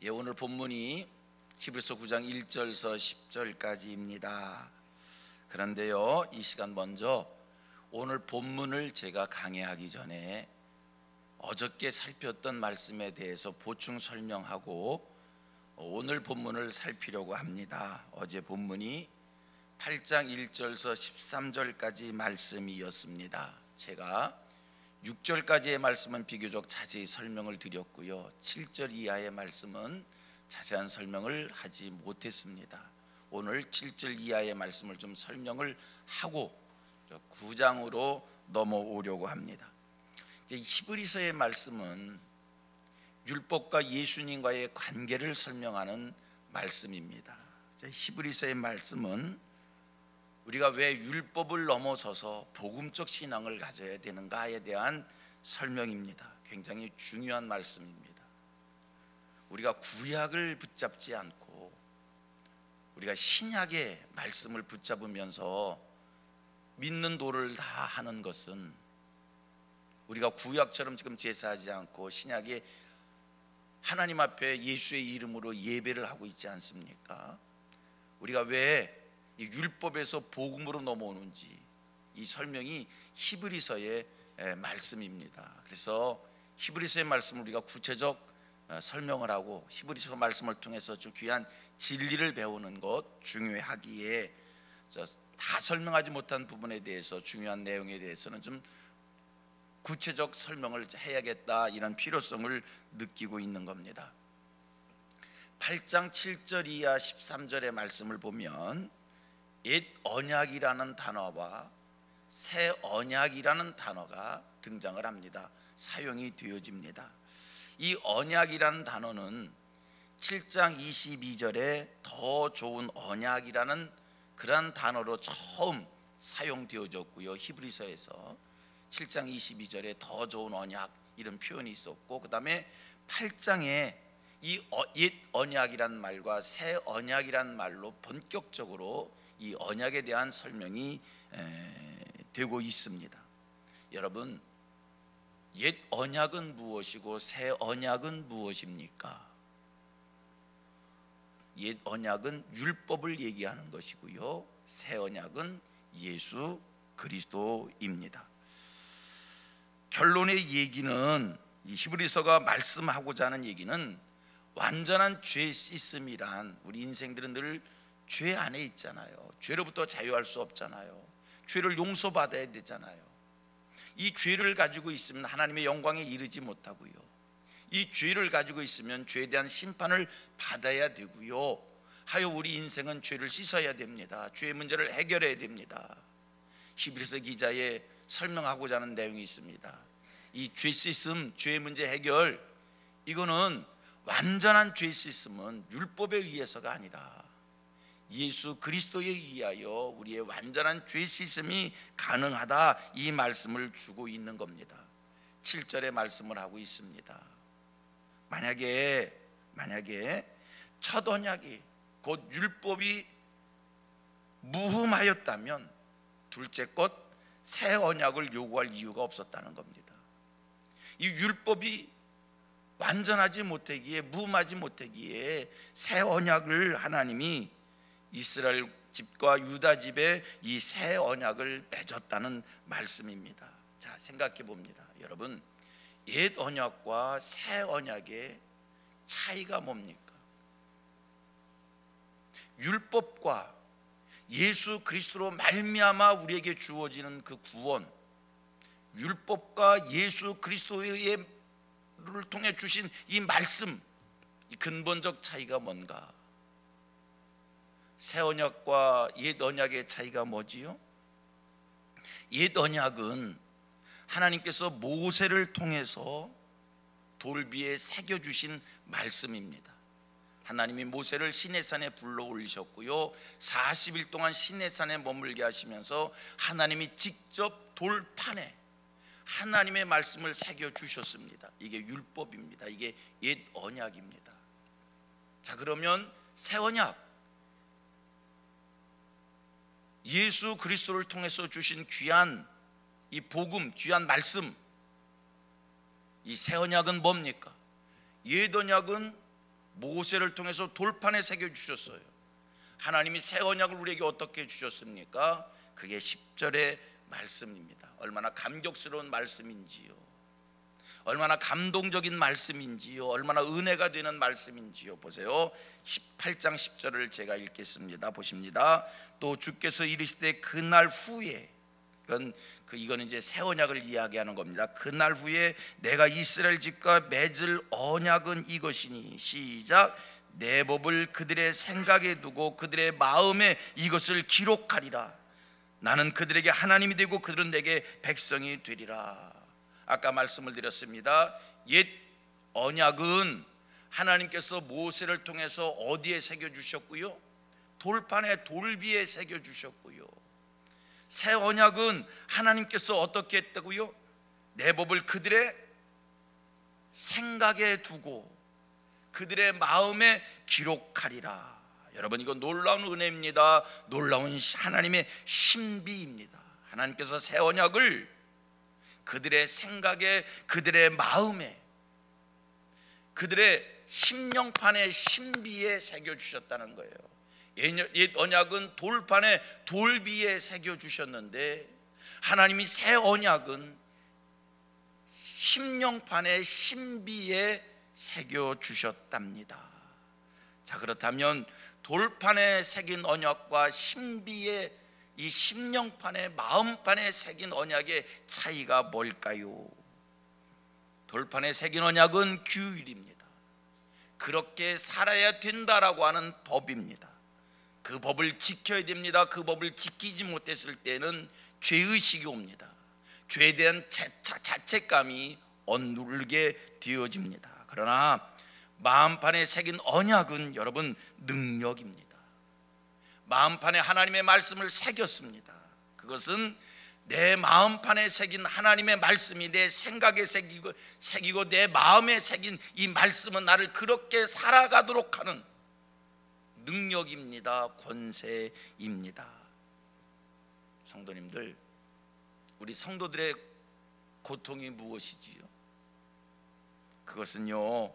오늘 본문이 히브리서 9장 1절서 10절까지입니다. 그런데요, 이 시간 먼저 오늘 본문을 제가 강해하기 전에 어저께 살폈던 말씀에 대해서 보충 설명하고 오늘 본문을 살피려고 합니다. 어제 본문이 8장 1절서 13절까지 말씀이었습니다. 제가 6절까지의 말씀은 비교적 자세히 설명을 드렸고요, 7절 이하의 말씀은 자세한 설명을 하지 못했습니다. 오늘 7절 이하의 말씀을 좀 설명을 하고 9장으로 넘어오려고 합니다. 이제 히브리서의 말씀은 율법과 예수님과의 관계를 설명하는 말씀입니다. 히브리서의 말씀은 우리가 왜 율법을 넘어서서 복음적 신앙을 가져야 되는가에 대한 설명입니다. 굉장히 중요한 말씀입니다. 우리가 구약을 붙잡지 않고 우리가 신약의 말씀을 붙잡으면서 믿는 도를 다 하는 것은, 우리가 구약처럼 지금 제사하지 않고 신약에 하나님 앞에 예수의 이름으로 예배를 하고 있지 않습니까? 우리가 왜 이 율법에서 복음으로 넘어오는지, 이 설명이 히브리서의 말씀입니다. 그래서 히브리서의 말씀을 우리가 구체적 설명을 하고 히브리서 말씀을 통해서 좀 귀한 진리를 배우는 것 중요하기에 다 설명하지 못한 부분에 대해서, 중요한 내용에 대해서는 좀 구체적 설명을 해야겠다, 이런 필요성을 느끼고 있는 겁니다. 8장 7절 이하 13절의 말씀을 보면 옛 언약이라는 단어와 새 언약이라는 단어가 등장을 합니다. 사용이 되어집니다. 이 언약이라는 단어는 7장 22절에 더 좋은 언약이라는 그런 단어로 처음 사용되어졌고요, 히브리서에서 7장 22절에 더 좋은 언약, 이런 표현이 있었고, 그 다음에 8장에 이 옛 언약이란 말과 새 언약이란 말로 본격적으로 이 언약에 대한 설명이 되고 있습니다. 여러분, 옛 언약은 무엇이고 새 언약은 무엇입니까? 옛 언약은 율법을 얘기하는 것이고요, 새 언약은 예수 그리스도입니다. 결론의 얘기는, 이 히브리서가 말씀하고자 하는 얘기는, 완전한 죄 씻음이란, 우리 인생들은 늘 죄 안에 있잖아요. 죄로부터 자유할 수 없잖아요. 죄를 용서받아야 되잖아요. 이 죄를 가지고 있으면 하나님의 영광에 이르지 못하고요, 이 죄를 가지고 있으면 죄에 대한 심판을 받아야 되고요, 하여 우리 인생은 죄를 씻어야 됩니다. 죄의 문제를 해결해야 됩니다. 히브리서 기자의 설명하고자 하는 내용이 있습니다. 이 죄 씻음, 죄의 문제 해결, 이거는 완전한 죄 씻음은 율법에 의해서가 아니라 예수 그리스도에 의하여 우리의 완전한 죄 씻음이 가능하다, 이 말씀을 주고 있는 겁니다. 7절의 말씀을 하고 있습니다. 만약에 첫 언약이 곧 율법이 무흠하였다면 둘째 것 새 언약을 요구할 이유가 없었다는 겁니다. 이 율법이 완전하지 못하기에, 무흠하지 못하기에 새 언약을 하나님이 이스라엘 집과 유다 집에 이 새 언약을 맺었다는 말씀입니다. 자, 생각해 봅니다. 여러분, 옛 언약과 새 언약의 차이가 뭡니까? 율법과 예수 그리스도로 말미암아 우리에게 주어지는 그 구원, 율법과 예수 그리스도를 통해 주신 이 말씀, 이 근본적 차이가 뭔가? 새 언약과 옛 언약의 차이가 뭐지요? 옛 언약은 하나님께서 모세를 통해서 돌비에 새겨주신 말씀입니다. 하나님이 모세를 시내산에 불러 올리셨고요, 40일 동안 시내산에 머물게 하시면서 하나님이 직접 돌판에 하나님의 말씀을 새겨주셨습니다. 이게 율법입니다. 이게 옛 언약입니다. 자, 그러면 새 언약, 예수 그리스도를 통해서 주신 귀한 이 복음, 귀한 말씀, 이 새 언약은 뭡니까? 옛 언약은 모세를 통해서 돌판에 새겨 주셨어요. 하나님이 새 언약을 우리에게 어떻게 주셨습니까? 그게 10절의 말씀입니다. 얼마나 감격스러운 말씀인지요, 얼마나 감동적인 말씀인지요, 얼마나 은혜가 되는 말씀인지요. 보세요. 18장 10절을 제가 읽겠습니다. 보십니다. 또 주께서 이르시되 그날 후에, 이거는 이제 새 언약을 이야기하는 겁니다. 그날 후에 내가 이스라엘 집과 맺을 언약은 이것이니, 시작, 내 법을 그들의 생각에 두고 그들의 마음에 이것을 기록하리라. 나는 그들에게 하나님이 되고 그들은 내게 백성이 되리라. 아까 말씀을 드렸습니다. 옛 언약은 하나님께서 모세를 통해서 어디에 새겨주셨고요? 돌판에, 돌비에 새겨주셨고요. 새 언약은 하나님께서 어떻게 했다고요? 내 법을 그들의 생각에 두고 그들의 마음에 기록하리라. 여러분, 이건 놀라운 은혜입니다. 놀라운 하나님의 신비입니다. 하나님께서 새 언약을 그들의 생각에, 그들의 마음에, 그들의 심령판의 신비에 새겨주셨다는 거예요. 옛 언약은 돌판에, 돌비에 새겨주셨는데 하나님이 새 언약은 심령판의 신비에 새겨주셨답니다. 자, 그렇다면 돌판에 새긴 언약과 신비의 이 심령판의, 마음판에 새긴 언약의 차이가 뭘까요? 돌판에 새긴 언약은 규율입니다. 그렇게 살아야 된다라고 하는 법입니다. 그 법을 지켜야 됩니다. 그 법을 지키지 못했을 때는 죄의식이 옵니다. 죄에 대한 자책감이 억누르게 되어집니다. 그러나 마음판에 새긴 언약은 여러분 능력입니다. 마음판에 하나님의 말씀을 새겼습니다. 그것은 내 마음판에 새긴 하나님의 말씀이 내 생각에 새기고 내 마음에 새긴 이 말씀은 나를 그렇게 살아가도록 하는 능력입니다. 권세입니다. 성도님들, 우리 성도들의 고통이 무엇이지요? 그것은요,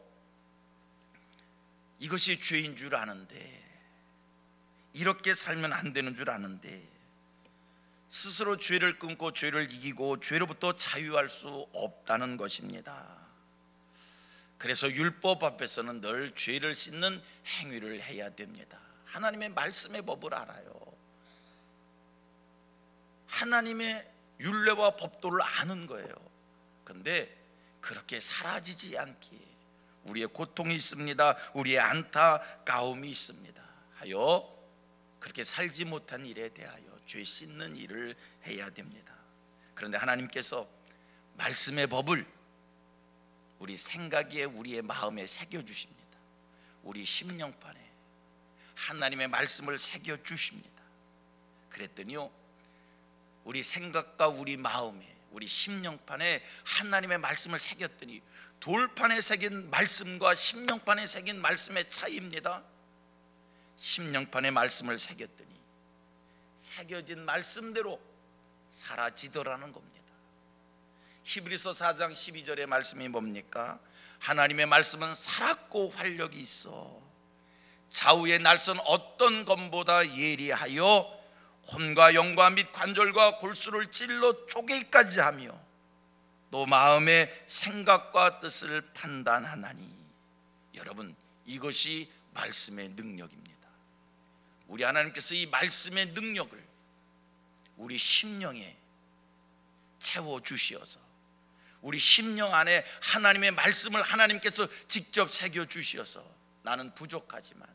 이것이 죄인 줄 아는데, 이렇게 살면 안 되는 줄 아는데 스스로 죄를 끊고 죄를 이기고 죄로부터 자유할 수 없다는 것입니다. 그래서 율법 앞에서는 늘 죄를 씻는 행위를 해야 됩니다. 하나님의 말씀의 법을 알아요. 하나님의 율례와 법도를 아는 거예요. 그런데 그렇게 사라지지 않게 우리의 고통이 있습니다. 우리의 안타까움이 있습니다. 하여 그렇게 살지 못한 일에 대하여 죄 씻는 일을 해야 됩니다. 그런데 하나님께서 말씀의 법을 우리 생각에, 우리의 마음에 새겨주십니다. 우리 심령판에 하나님의 말씀을 새겨주십니다. 그랬더니요, 우리 생각과 우리 마음에, 우리 심령판에 하나님의 말씀을 새겼더니 돌판에 새긴 말씀과 심령판에 새긴 말씀의 차이입니다. 심령판에 말씀을 새겼더니 새겨진 말씀대로 사라지더라는 겁니다. 히브리서 4장 12절의 말씀이 뭡니까? 하나님의 말씀은 살았고 활력이 있어 좌우의 날선 어떤 검보다 예리하여 혼과 영과 및 관절과 골수를 찔러 쪼개기까지 하며 또 마음의 생각과 뜻을 판단하나니. 여러분, 이것이 말씀의 능력입니다. 우리 하나님께서 이 말씀의 능력을 우리 심령에 채워주시어서 우리 심령 안에 하나님의 말씀을 하나님께서 직접 새겨주시어서 나는 부족하지만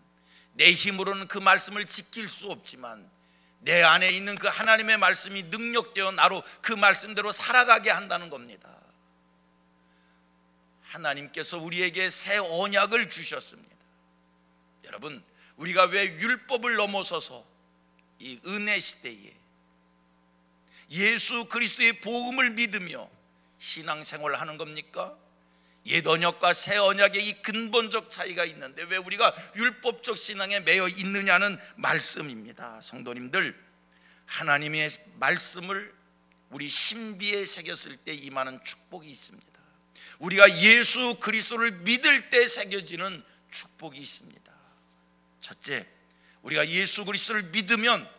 내 힘으로는 그 말씀을 지킬 수 없지만 내 안에 있는 그 하나님의 말씀이 능력되어 나로 그 말씀대로 살아가게 한다는 겁니다. 하나님께서 우리에게 새 언약을 주셨습니다. 여러분, 우리가 왜 율법을 넘어서서 이 은혜 시대에 예수 그리스도의 복음을 믿으며 신앙생활을 하는 겁니까? 옛 언약과 새 언약의 이 근본적 차이가 있는데 왜 우리가 율법적 신앙에 매여 있느냐는 말씀입니다. 성도님들, 하나님의 말씀을 우리 신비에 새겼을 때 임하는 축복이 있습니다. 우리가 예수 그리스도를 믿을 때 새겨지는 축복이 있습니다. 첫째, 우리가 예수 그리스도를 믿으면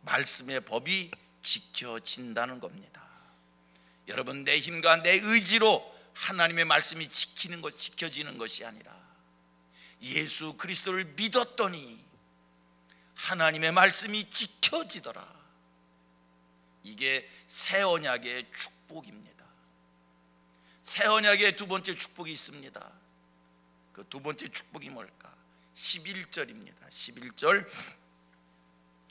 말씀의 법이 지켜진다는 겁니다. 여러분, 내 힘과 내 의지로 하나님의 말씀이 지켜지는 것이 아니라 예수 그리스도를 믿었더니 하나님의 말씀이 지켜지더라. 이게 새 언약의 축복입니다. 새 언약의 두 번째 축복이 있습니다. 그 두 번째 축복이 뭘까? 11절입니다. 11절.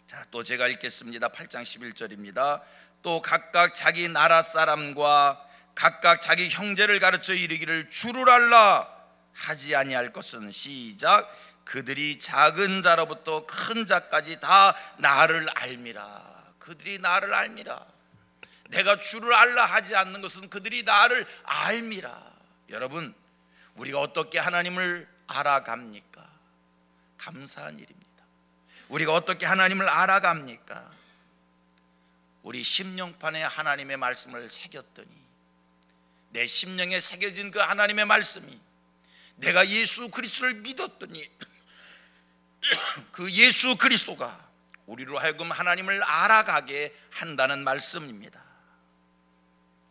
자, 또 제가 읽겠습니다. 8장 11절입니다. 또 각각 자기 나라 사람과 각각 자기 형제를 가르쳐 이르기를 주를 알라 하지 아니할 것은 시작 그들이 작은 자로부터 큰 자까지 다 나를 알미라. 그들이 나를 알미라. 내가 주를 알라 하지 않는 것은 그들이 나를 알미라. 여러분, 우리가 어떻게 하나님을 알아갑니까? 감사한 일입니다. 우리가 어떻게 하나님을 알아갑니까? 우리 심령판에 하나님의 말씀을 새겼더니 내 심령에 새겨진 그 하나님의 말씀이 내가 예수 그리스도를 믿었더니 그 예수 그리스도가 우리로 하여금 하나님을 알아가게 한다는 말씀입니다.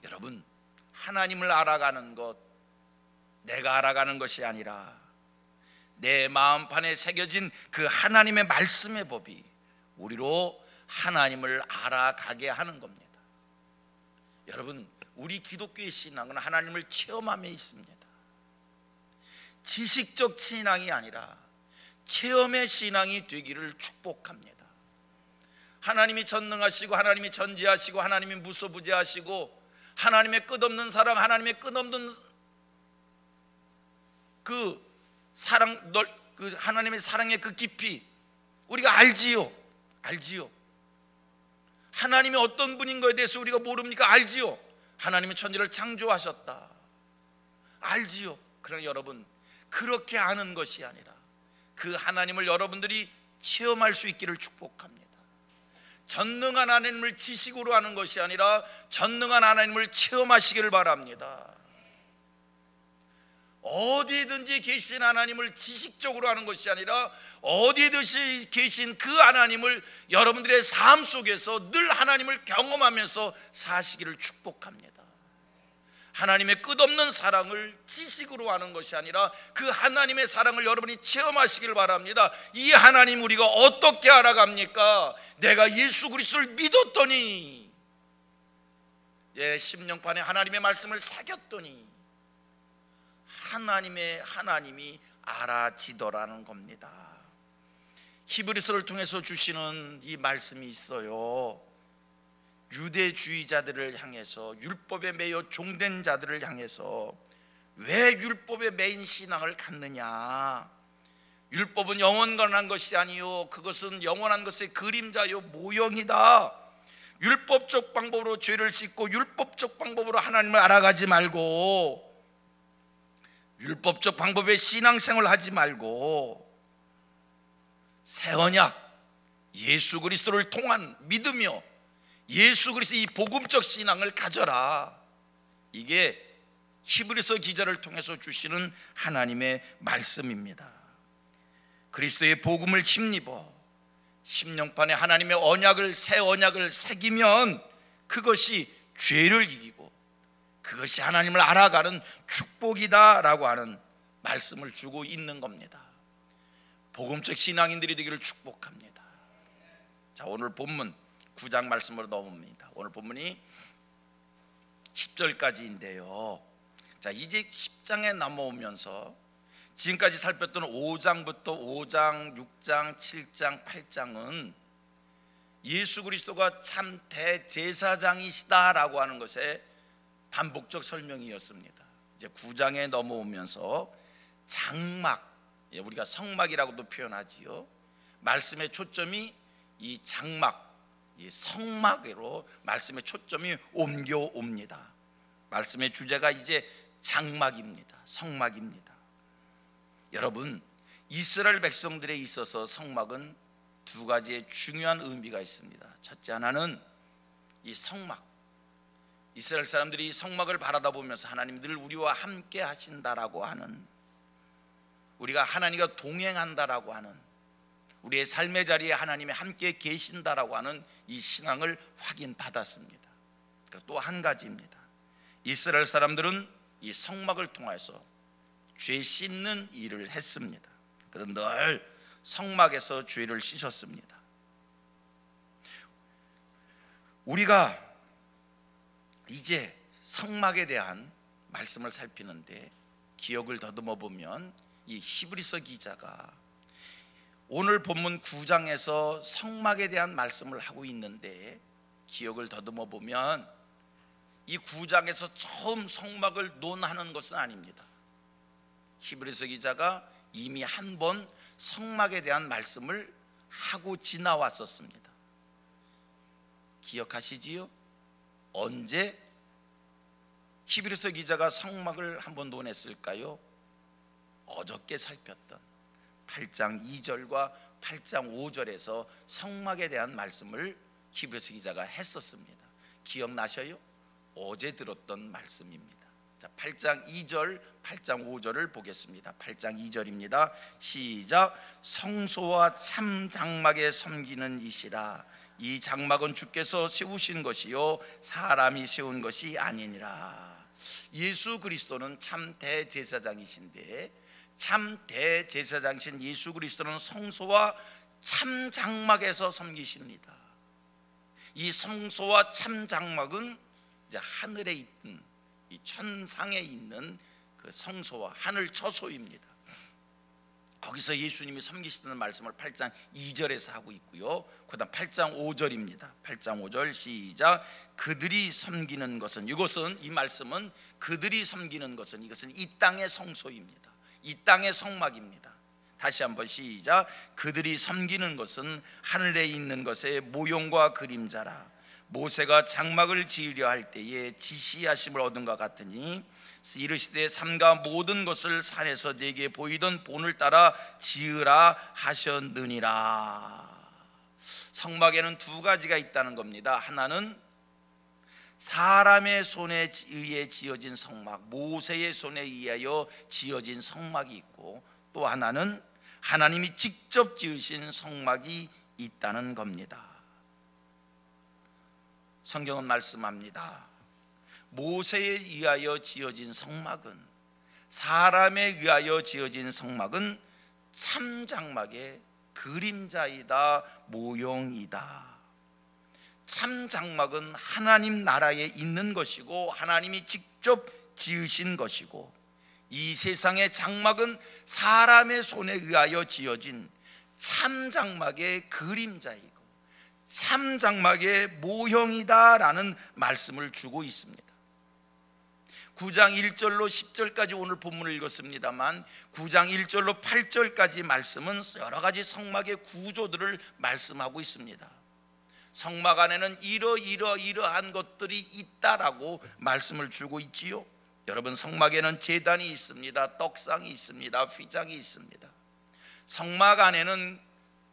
여러분, 하나님을 알아가는 것, 내가 알아가는 것이 아니라 내 마음판에 새겨진 그 하나님의 말씀의 법이 우리로 하나님을 알아가게 하는 겁니다. 여러분, 우리 기독교의 신앙은 하나님을 체험함에 있습니다. 지식적 신앙이 아니라 체험의 신앙이 되기를 축복합니다. 하나님이 전능하시고 하나님이 전지하시고 하나님이 무소부재하시고 하나님의 끝없는 사랑, 하나님의 끝없는 그 사랑, 그 하나님의 사랑의 그 깊이 우리가 알지요. 하나님이 어떤 분인 것에 대해서 우리가 모릅니까? 알지요. 하나님이 천지를 창조하셨다. 알지요. 그러나 여러분, 그렇게 아는 것이 아니라 그 하나님을 여러분들이 체험할 수 있기를 축복합니다. 전능한 하나님을 지식으로 아는 것이 아니라 전능한 하나님을 체험하시기를 바랍니다. 어디든지 계신 하나님을 지식적으로 하는 것이 아니라 어디든지 계신 그 하나님을 여러분들의 삶 속에서 늘 하나님을 경험하면서 사시기를 축복합니다. 하나님의 끝없는 사랑을 지식으로 하는 것이 아니라 그 하나님의 사랑을 여러분이 체험하시길 바랍니다. 이 하나님 우리가 어떻게 알아갑니까? 내가 예수 그리스도를 믿었더니, 심령판에 하나님의 말씀을 새겼더니 하나님이 알아지더라는 겁니다. 히브리서를 통해서 주시는 이 말씀이 있어요. 유대주의자들을 향해서, 율법에 매여 종된 자들을 향해서 왜 율법에 매인 신앙을 갖느냐? 율법은 영원한 것이 아니요 그것은 영원한 것의 그림자요 모형이다. 율법적 방법으로 죄를 씻고 율법적 방법으로 하나님을 알아가지 말고 율법적 방법의 신앙생활을 하지 말고 새 언약 예수 그리스도를 통한 믿으며 예수 그리스도 이 복음적 신앙을 가져라. 이게 히브리서 기자를 통해서 주시는 하나님의 말씀입니다. 그리스도의 복음을 힘입어 심령판에 하나님의 언약을, 새 언약을 새기면 그것이 죄를 이기고 그것이 하나님을 알아가는 축복이다라고 하는 말씀을 주고 있는 겁니다. 복음적 신앙인들이 되기를 축복합니다. 자, 오늘 본문 9장 말씀으로 넘어옵니다. 오늘 본문이 10절까지인데요. 자, 이제 10장에 넘어오면서 지금까지 살폈던 5장부터 5장, 6장, 7장, 8장은 예수 그리스도가 참 대제사장이시다라고 하는 것에 반복적 설명이었습니다. 이제 9장에 넘어오면서 장막, 우리가 성막이라고도 표현하지요. 말씀의 초점이 이 장막, 이 성막으로 말씀의 초점이 옮겨옵니다. 말씀의 주제가 이제 장막입니다. 성막입니다. 여러분, 이스라엘 백성들에 있어서 성막은 두 가지의 중요한 의미가 있습니다. 첫째 하나는 이 성막, 이스라엘 사람들이 이 성막을 바라다 보면서 하나님 늘 우리와 함께 하신다라고 하는 우리가 하나님과 동행한다라고 하는, 우리의 삶의 자리에 하나님이 함께 계신다라고 하는 이 신앙을 확인받았습니다. 또 한 가지입니다. 이스라엘 사람들은 이 성막을 통해서 죄 씻는 일을 했습니다. 그는 늘 성막에서 죄를 씻었습니다. 우리가 이제 성막에 대한 말씀을 살피는데 기억을 더듬어 보면 이 히브리서 기자가 오늘 본문 9장에서 성막에 대한 말씀을 하고 있는데, 기억을 더듬어 보면 이 9장에서 처음 성막을 논하는 것은 아닙니다. 히브리서 기자가 이미 한 번 성막에 대한 말씀을 하고 지나왔었습니다. 기억하시지요? 언제 히브리서 기자가 성막을 한번 논했을까요? 어저께 살폈던 8장 2절과 8장 5절에서 성막에 대한 말씀을 히브리서 기자가 했었습니다. 기억나셔요? 어제 들었던 말씀입니다. 자, 8장 2절, 8장 5절을 보겠습니다. 8장 2절입니다. 시작. 성소와 참 장막에 섬기는 이시라. 이 장막은 주께서 세우신 것이요 사람이 세운 것이 아니니라. 예수 그리스도는 참 대제사장이신데, 참 대제사장이신 예수 그리스도는 성소와 참 장막에서 섬기십니다. 이 성소와 참 장막은 이제 하늘에 있는, 이 천상에 있는 그 성소와 하늘 처소입니다. 거기서 예수님이 섬기시는 말씀을 8장 2절에서 하고 있고요. 그 다음 8장 5절입니다. 8장 5절 시작. 그들이 섬기는 것은, 이것은, 이 말씀은 그들이 섬기는 것은, 이것은 이 땅의 성소입니다. 이 땅의 성막입니다. 다시 한번 시작. 그들이 섬기는 것은 하늘에 있는 것의 모형과 그림자라. 모세가 장막을 지으려 할 때에 지시하심을 얻은 것 같으니 이르시되 삼가 모든 것을 산에서 내게 보이던 본을 따라 지으라 하셨느니라. 성막에는 두 가지가 있다는 겁니다. 하나는 사람의 손에 의해 지어진 성막, 모세의 손에 의하여 지어진 성막이 있고, 또 하나는 하나님이 직접 지으신 성막이 있다는 겁니다. 성경은 말씀합니다. 모세에 의하여 지어진 성막은, 사람에 의하여 지어진 성막은 참 장막의 그림자이다, 모형이다. 참 장막은 하나님 나라에 있는 것이고 하나님이 직접 지으신 것이고, 이 세상의 장막은 사람의 손에 의하여 지어진 참 장막의 그림자이고 참 장막의 모형이다라는 말씀을 주고 있습니다. 9장 1절로 10절까지 오늘 본문을 읽었습니다만 9장 1절로 8절까지 말씀은 여러 가지 성막의 구조들을 말씀하고 있습니다. 성막 안에는 이러한 것들이 있다라고 말씀을 주고 있지요. 여러분, 성막에는 제단이 있습니다. 떡상이 있습니다. 휘장이 있습니다. 성막 안에는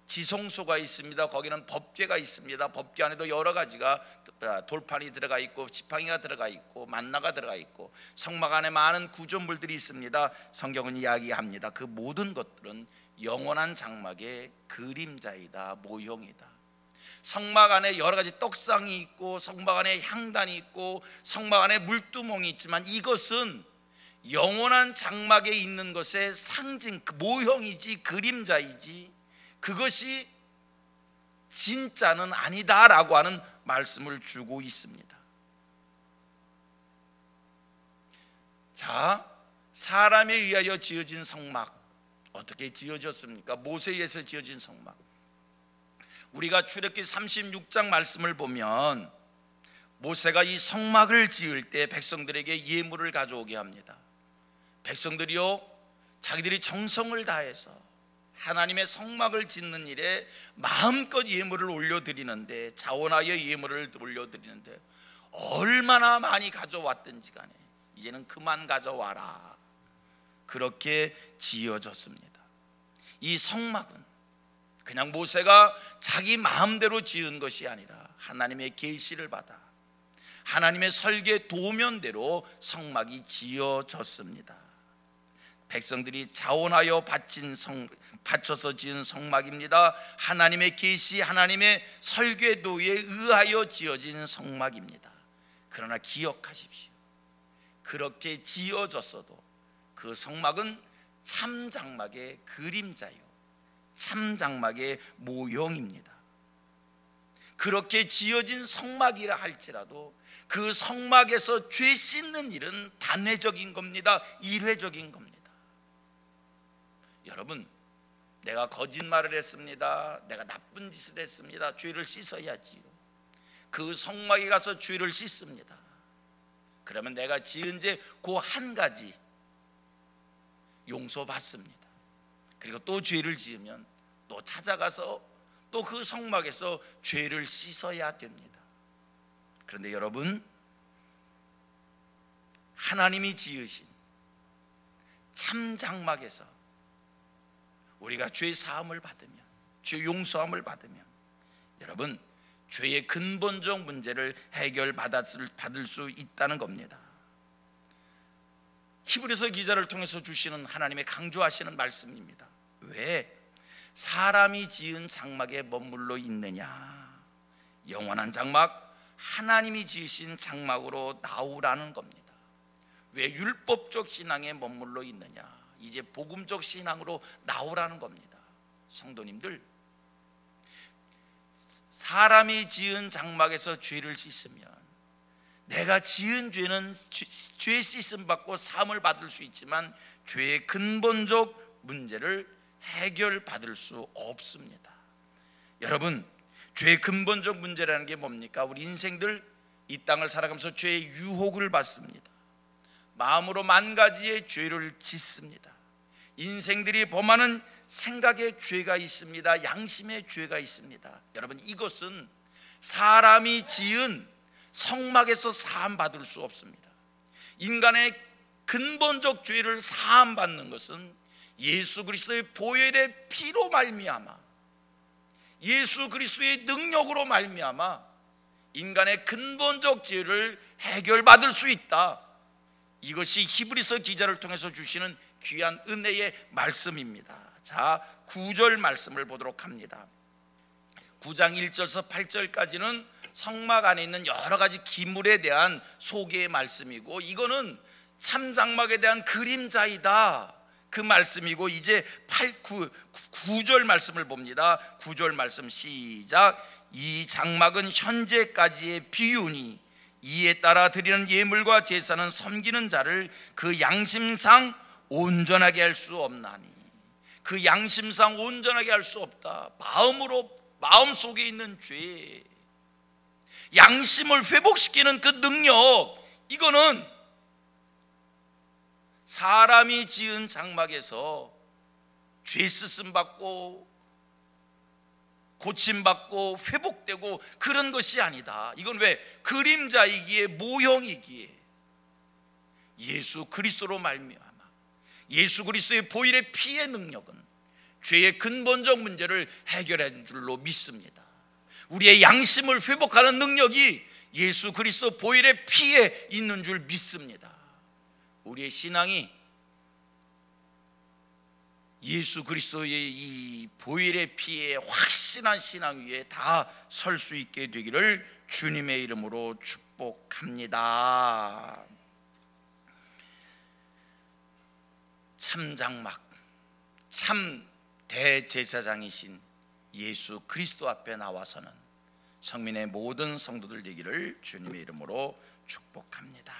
지성소가 있습니다. 거기는 법궤가 있습니다. 법궤 안에도 여러 가지가, 돌판이 들어가 있고 지팡이가 들어가 있고 만나가 들어가 있고, 성막 안에 많은 구조물들이 있습니다. 성경은 이야기합니다. 그 모든 것들은 영원한 장막의 그림자이다, 모형이다. 성막 안에 여러 가지 떡상이 있고 성막 안에 향단이 있고 성막 안에 물두멍이 있지만, 이것은 영원한 장막에 있는 것의 상징, 모형이지 그림자이지 그것이 진짜는 아니다라고 하는 말씀을 주고 있습니다. 자, 사람에 의하여 지어진 성막, 어떻게 지어졌습니까? 모세에 의해서 지어진 성막. 우리가 출애굽기 36장 말씀을 보면 모세가 이 성막을 지을 때 백성들에게 예물을 가져오게 합니다. 백성들이요, 자기들이 정성을 다해서 하나님의 성막을 짓는 일에 마음껏 예물을 올려드리는데, 자원하여 예물을 올려드리는데 얼마나 많이 가져왔든지 간에 이제는 그만 가져와라, 그렇게 지어졌습니다. 이 성막은 그냥 모세가 자기 마음대로 지은 것이 아니라 하나님의 계시를 받아 하나님의 설계 도면대로 성막이 지어졌습니다. 백성들이 자원하여 바쳐서 지은 성막입니다. 하나님의 계시, 하나님의 설계도에 의하여 지어진 성막입니다. 그러나 기억하십시오. 그렇게 지어졌어도 그 성막은 참장막의 그림자요, 참장막의 모형입니다. 그렇게 지어진 성막이라 할지라도 그 성막에서 죄 씻는 일은 단회적인 겁니다. 일회적인 겁니다. 여러분, 내가 거짓말을 했습니다, 내가 나쁜 짓을 했습니다, 죄를 씻어야지요. 그 성막에 가서 죄를 씻습니다. 그러면 내가 지은 죄 그 한 가지 용서받습니다. 그리고 또 죄를 지으면 또 찾아가서 또 그 성막에서 죄를 씻어야 됩니다. 그런데 여러분, 하나님이 지으신 참장막에서 우리가 죄 사함을 받으면, 죄 용서함을 받으면, 여러분, 죄의 근본적 문제를 받을 수 있다는 겁니다. 히브리서 기자를 통해서 주시는 하나님의 강조하시는 말씀입니다. 왜 사람이 지은 장막에 머물러 있느냐? 영원한 장막, 하나님이 지으신 장막으로 나오라는 겁니다. 왜 율법적 신앙에 머물러 있느냐? 이제 복음적 신앙으로 나오라는 겁니다. 성도님들, 사람이 지은 장막에서 죄를 씻으면 내가 지은 죄는 죄 씻음 받고 사함을 받을 수 있지만 죄의 근본적 문제를 해결받을 수 없습니다. 여러분, 죄의 근본적 문제라는 게 뭡니까? 우리 인생들 이 땅을 살아가면서 죄의 유혹을 받습니다. 마음으로 만 가지의 죄를 짓습니다. 인생들이 범하는 생각의 죄가 있습니다. 양심의 죄가 있습니다. 여러분, 이것은 사람이 지은 성막에서 사함 받을 수 없습니다. 인간의 근본적 죄를 사함 받는 것은 예수 그리스도의 보혈의 피로 말미암아, 예수 그리스도의 능력으로 말미암아 인간의 근본적 죄를 해결받을 수 있다. 이것이 히브리서 기자를 통해서 주시는 귀한 은혜의 말씀입니다. 자, 9절 말씀을 보도록 합니다. 9장 1절에서 8절까지는 성막 안에 있는 여러 가지 기물에 대한 소개의 말씀이고, 이거는 참장막에 대한 그림자이다, 그 말씀이고, 이제 9절 말씀을 봅니다. 9절 말씀 시작. 이 장막은 현재까지의 비유니 이에 따라 드리는 예물과 제사는 섬기는 자를 그 양심상 온전하게 할 수 없나니. 그 양심상 온전하게 할 수 없다. 마음속에 있는 죄, 양심을 회복시키는 그 능력, 이거는 사람이 지은 장막에서 죄 쓰심 받고 고침받고 회복되고 그런 것이 아니다. 이건 왜? 그림자이기에, 모형이기에 예수 그리스도로 말미암아 예수 그리스도의 보혈의 피의 능력은 죄의 근본적 문제를 해결한 줄로 믿습니다. 우리의 양심을 회복하는 능력이 예수 그리스도 보혈의 피에 있는 줄 믿습니다. 우리의 신앙이 예수 그리스도의 이 보혈의 피에 확신한 신앙 위에 다 설 수 있게 되기를 주님의 이름으로 축복합니다. 참장막, 참 대제사장이신 예수 그리스도 앞에 나와서는 성민의 모든 성도들 되기를 주님의 이름으로 축복합니다.